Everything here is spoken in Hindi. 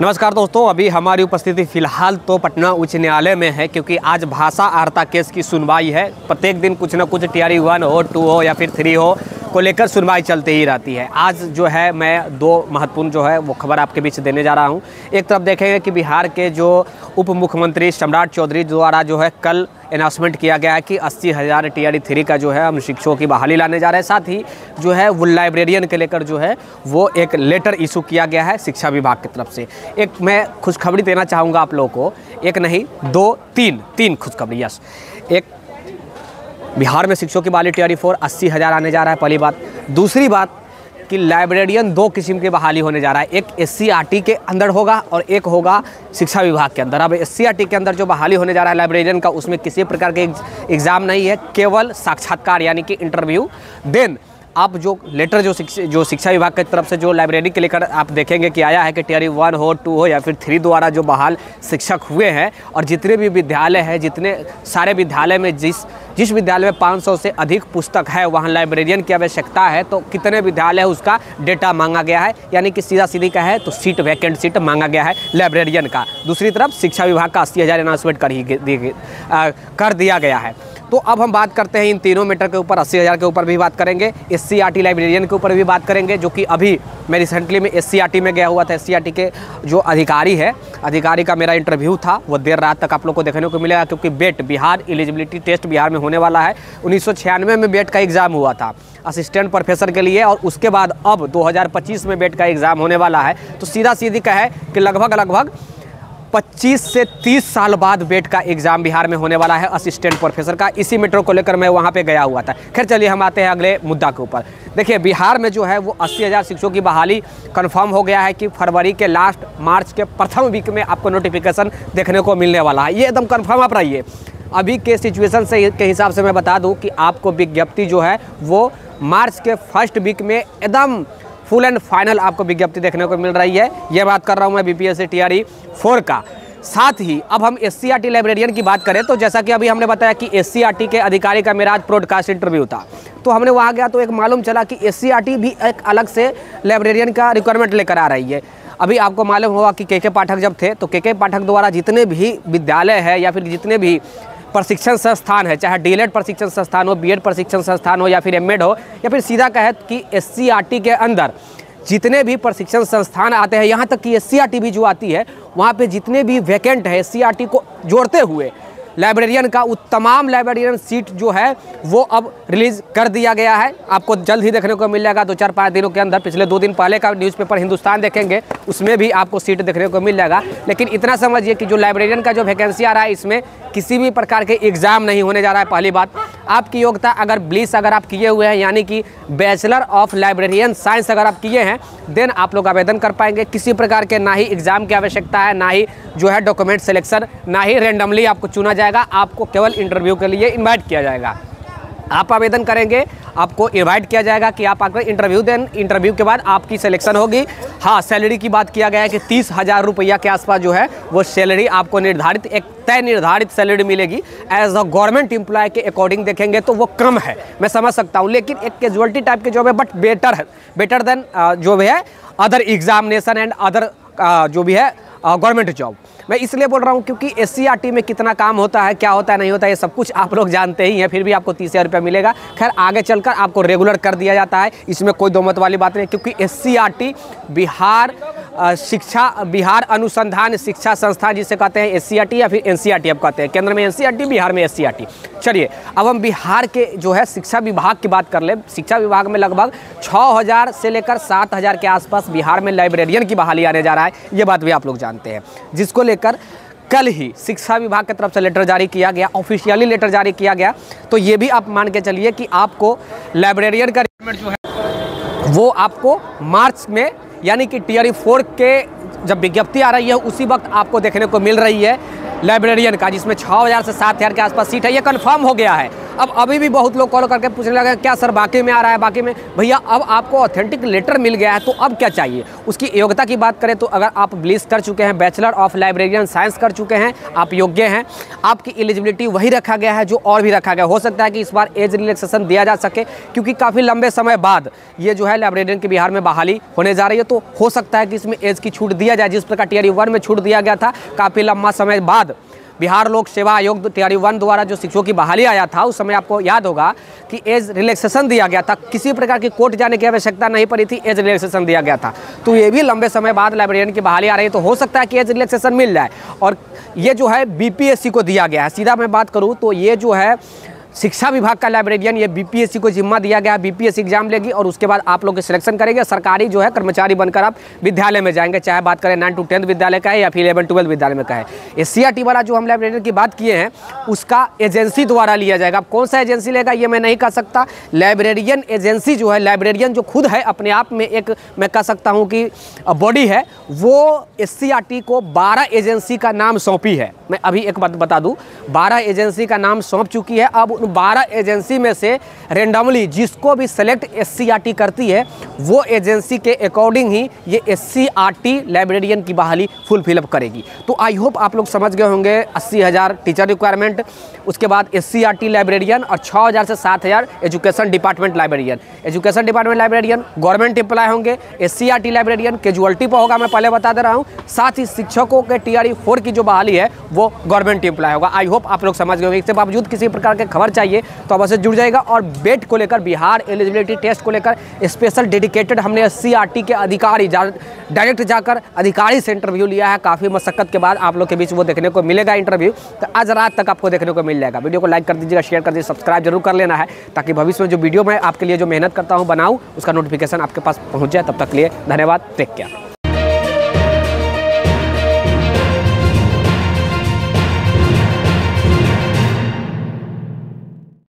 नमस्कार दोस्तों, अभी हमारी उपस्थिति फिलहाल तो पटना उच्च न्यायालय में है क्योंकि आज भाषा अर्हता केस की सुनवाई है। प्रत्येक दिन कुछ न कुछ टीआरई 1 हो, 2 हो या फिर 3 हो को लेकर सुनवाई चलते ही रहती है। आज जो है मैं दो महत्वपूर्ण जो है वो खबर आपके बीच देने जा रहा हूं। एक तरफ देखेंगे कि बिहार के जो उप मुख्यमंत्री सम्राट चौधरी द्वारा जो है कल अनाउंसमेंट किया गया है कि 80,000 टीआरई 3 का जो है हम शिक्षकों की बहाली लाने जा रहे हैं। साथ ही जो है वो लाइब्रेरियन के लेकर जो है वो एक लेटर इशू किया गया है शिक्षा विभाग की तरफ से। एक मैं खुशखबरी देना चाहूँगा आप लोगों को, एक नहीं दो तीन खुशखबरी। यस, एक बिहार में शिक्षकों की बहाली टीआरई 4 80,000 आने जा रहा है, पहली बात। दूसरी बात कि लाइब्रेरियन 2 किस्म की बहाली होने जा रहा है, एक SCRT के अंदर होगा और एक होगा शिक्षा विभाग के अंदर। अब SCRT के अंदर जो बहाली होने जा रहा है लाइब्रेरियन का, उसमें किसी प्रकार के एग्ज़ाम नहीं है, केवल साक्षात्कार यानी कि इंटरव्यू। देन आप जो लेटर जो शिक्षा विभाग की तरफ से जो लाइब्रेरी के लेकर आप देखेंगे कि आया है कि टीआरई 1 हो, 2 हो या फिर 3 द्वारा जो बहाल शिक्षक हुए हैं और जितने भी विद्यालय हैं, जितने सारे विद्यालय में जिस विद्यालय में 500 से अधिक पुस्तक है वहाँ लाइब्रेरियन की आवश्यकता है, तो कितने विद्यालय है उसका डेटा मांगा गया है, यानी कि सीधा सीधी का है तो सीट, वैकेंट सीट मांगा गया है लाइब्रेरियन का। दूसरी तरफ शिक्षा विभाग का 80,000 अनाउंसमेंट कर दिया गया है। तो अब हम बात करते हैं इन तीनों मैटर के ऊपर। 80,000 के ऊपर भी बात करेंगे, SCRT लाइब्रेरियन के ऊपर भी बात करेंगे, जो कि अभी मैं रिसेंटली में SCRT में गया हुआ था। SCRT के जो अधिकारी का मेरा इंटरव्यू था, वो देर रात तक आप लोग को देखने को मिलेगा क्योंकि बेट बिहार एलिजिबिलिटी टेस्ट बिहार में होने वाला है। 1996 में बेट का एग्ज़ाम हुआ था असिस्टेंट प्रोफेसर के लिए, और उसके बाद अब 2025 में बेट का एग्ज़ाम होने वाला है। तो सीधा सीधी का है कि लगभग 25 से 30 साल बाद बेट का एग्ज़ाम बिहार में होने वाला है असिस्टेंट प्रोफेसर का। इसी मैटर को लेकर मैं वहाँ पे गया हुआ था। खैर चलिए हम आते हैं अगले मुद्दा के ऊपर। देखिए, बिहार में जो है वो 80,000 शिक्षकों की बहाली कंफर्म हो गया है कि फरवरी के लास्ट, मार्च के प्रथम वीक में आपको नोटिफिकेशन देखने को मिलने वाला है। ये एकदम कन्फर्म आप रहिए। अभी के सिचुएशन से के हिसाब से मैं बता दूँ कि आपको विज्ञप्ति जो है वो मार्च के फर्स्ट वीक में एकदम फुल एंड फाइनल आपको विज्ञप्ति देखने को मिल रही है। ये बात कर रहा हूँ मैं BPSC टीआरई 4 का। साथ ही अब हम SCRT लाइब्रेरियन की बात करें तो जैसा कि अभी हमने बताया कि SCRT के अधिकारी का मेरा आज ब्रॉडकास्ट इंटरव्यू था, तो हमने वहाँ गया तो एक मालूम चला कि SCRT भी एक अलग से लाइब्रेरियन का रिक्वायरमेंट लेकर आ रही है। अभी आपको मालूम होगा कि KK पाठक जब थे तो KK पाठक द्वारा जितने भी विद्यालय है या फिर जितने भी प्रशिक्षण संस्थान है, चाहे DLED प्रशिक्षण संस्थान हो, BEd प्रशिक्षण संस्थान हो या फिर MAd हो, या फिर सीधा कहे कि SCRT के अंदर जितने भी प्रशिक्षण संस्थान आते हैं, यहाँ तक कि SCRT भी जो आती है, वहाँ पे जितने भी वैकेंट है SCRT को जोड़ते हुए लाइब्रेरियन का, वो तमाम लाइब्रेरियन सीट जो है वो अब रिलीज़ कर दिया गया है। आपको जल्द ही देखने को मिल जाएगा 2-4-5 दिनों के अंदर। पिछले 2 दिन पहले का न्यूज़पेपर हिंदुस्तान देखेंगे, उसमें भी आपको सीट देखने को मिल जाएगा। लेकिन इतना समझिए कि जो लाइब्रेरियन का जो वैकेंसी आ रहा है, इसमें किसी भी प्रकार के एग्ज़ाम नहीं होने जा रहा है। पहली बात, आपकी योग्यता अगर BLIS अगर आप किए हुए हैं, यानी कि बैचलर ऑफ लाइब्रेरियन साइंस अगर आप किए हैं, देन आप लोग आवेदन कर पाएंगे। किसी प्रकार के ना ही एग्ज़ाम की आवश्यकता है, ना ही जो है डॉक्यूमेंट सिलेक्शन, ना ही रैंडमली आपको चुना जाएगा। आपको केवल इंटरव्यू के लिए इनवाइट किया जाएगा। आप आवेदन करेंगे, आपको इनवाइट किया जाएगा कि आप आकर इंटरव्यू दें। इंटरव्यू के बाद आपकी सिलेक्शन होगी। हाँ, सैलरी की बात किया गया है कि 30,000 रुपया के आसपास जो है वो सैलरी आपको निर्धारित, एक तय निर्धारित सैलरी मिलेगी। एज अ गवर्नमेंट एम्प्लॉय के अकॉर्डिंग देखेंगे तो वो कम है, मैं समझ सकता हूँ, लेकिन एक कैजुअलिटी टाइप के जॉब है, बट बेटर देन जो भी है अदर एग्जामिनेशन एंड अदर जो भी है गवर्नमेंट जॉब। मैं इसलिए बोल रहा हूँ क्योंकि SCRT में कितना काम होता है, क्या होता है, नहीं होता है, ये सब कुछ आप लोग जानते ही हैं। फिर भी आपको 30,000 रुपया मिलेगा। खैर आगे चलकर आपको रेगुलर कर दिया जाता है, इसमें कोई दो मत वाली बात नहीं, क्योंकि SCRT बिहार अनुसंधान शिक्षा संस्थान जिसे कहते हैं SCRT या फिर NCRT आप कहते हैं, केंद्र में NCRT, बिहार में SCRT। चलिए अब हम बिहार के जो है शिक्षा विभाग की बात कर ले। शिक्षा विभाग में लगभग 6,000 से लेकर 7,000 के आसपास बिहार में लाइब्रेरियन की बहाली आने जा रहा है। ये बात भी आप लोग जानते हैं, जिसको लेकर कल ही शिक्षा विभाग की तरफ से लेटर जारी किया गया, ऑफिशियली लेटर जारी किया गया। तो ये भी आप मान के चलिए कि आपको लाइब्रेरियन का रिक्वायरमेंट जो है वो आपको मार्च में, यानी कि टीआरई 4 के जब विज्ञप्ति आ रही है उसी वक्त आपको देखने को मिल रही है लाइब्रेरियन का, जिसमें 6,000 से 7,000 के आसपास सीट है। ये कंफर्म हो गया है। अब अभी भी बहुत लोग कॉल करके पूछने लगे क्या सर बाकी में आ रहा है, बाकी में। भैया अब आपको ऑथेंटिक लेटर मिल गया है तो अब क्या चाहिए। उसकी योग्यता की बात करें तो अगर आप ब्लिस कर चुके हैं, बैचलर ऑफ लाइब्रेरियन साइंस कर चुके हैं, आप योग्य हैं, आपकी एलिजिबिलिटी वही रखा गया है जो और भी रखा गया। हो सकता है कि इस बार एज रिलैक्सेशन दिया जा सके, क्योंकि काफ़ी लंबे समय बाद ये जो है लाइब्रेरियन की बिहार में बहाली होने जा रही है, तो हो सकता है कि इसमें एज की छूट दिया जाए। जिस प्रकार टियर 1 में छूट दिया गया था, काफ़ी लंबा समय बाद बिहार लोक सेवा आयोग टियर 1 द्वारा जो शिक्षकों की बहाली आया था, उस समय आपको याद होगा कि एज रिलैक्सेशन दिया गया था। किसी प्रकार की कोर्ट जाने की आवश्यकता नहीं पड़ी थी, एज रिलैक्सेशन दिया गया था। तो ये भी लंबे समय बाद लाइब्रेरियन की बहाली आ रही है, तो हो सकता है कि एज रिलैक्सेशन मिल जाए। और ये जो है बीपीएससी को दिया गया है। सीधा मैं बात करूँ तो ये जो है शिक्षा विभाग का लाइब्रेरियन, ये बीपीएससी को जिम्मा दिया गया है। बीपीएससी एग्जाम लेगी और उसके बाद आप लोग की सिलेक्शन करेंगे। सरकारी जो है कर्मचारी बनकर आप विद्यालय में जाएंगे, चाहे बात करें 9 to 10 विद्यालय का है या फिर 11-12 विद्यालय में का है। एससीईआरटी वाला जो हम लाइब्रेरियन की बात किए हैं, उसका एजेंसी द्वारा लिया जाएगा। अब कौन सा एजेंसी लेगा ये मैं नहीं कह सकता। लाइब्रेरियन एजेंसी जो है, लाइब्रेरियन जो खुद है अपने आप में एक, मैं कह सकता हूँ कि बॉडी है, वो एससीईआरटी को 12 एजेंसी का नाम सौंपी है। मैं अभी एक बात बता दूं, 12 एजेंसी का नाम सौंप चुकी है। अब 12 एजेंसी में से रेंडमली जिसको भी सेलेक्ट एससीईआरटी करती है, वो एजेंसी के अकॉर्डिंग ही ये एससीईआरटी लाइब्रेरियन की बहाली फुल फिलअप करेगी। तो आई होप आप लोग समझ गए होंगे। 80,000 टीचर रिक्वायरमेंट, उसके बाद एससीईआरटी लाइब्रेरियन और 6,000 से 7,000 education department librarian. Education department librarian government employ होंगे, एससीईआरटी लाइब्रेरियन कैजुअलिटी पर होगा, मैं पहले बता दे रहा हूँ। साथ ही शिक्षकों के टीआरई 4 की जो बहाली है वो गवर्नमेंट एम्प्लॉय होगा। आई होप आप लोग समझ गए होंगे। इसके बावजूद किसी प्रकार के खबर चाहिए तो अवश्य जुड़ जाएगा। और बेट को लेकर, बिहार एलिजिबिलिटी टेस्ट को लेकर स्पेशल डेडिकेटेड हमने एससीईआरटी के अधिकारी डायरेक्ट जाकर अधिकारी से इंटरव्यू लिया है। काफ़ी मशक्कत के बाद आप लोग के बीच वो देखने को मिलेगा इंटरव्यू। तो आज रात तक आपको देखने को मिल जाएगा। वीडियो को लाइक कर दीजिएगा, शेयर कर दीजिए, सब्सक्राइब जरूर कर लेना है, ताकि भविष्य में जो वीडियो मैं आपके लिए जो मेहनत करता हूँ बनाऊँ, उसका नोटिफिकेशन आपके पास पहुँच जाए। तब तक के लिए धन्यवाद, टेक केयर।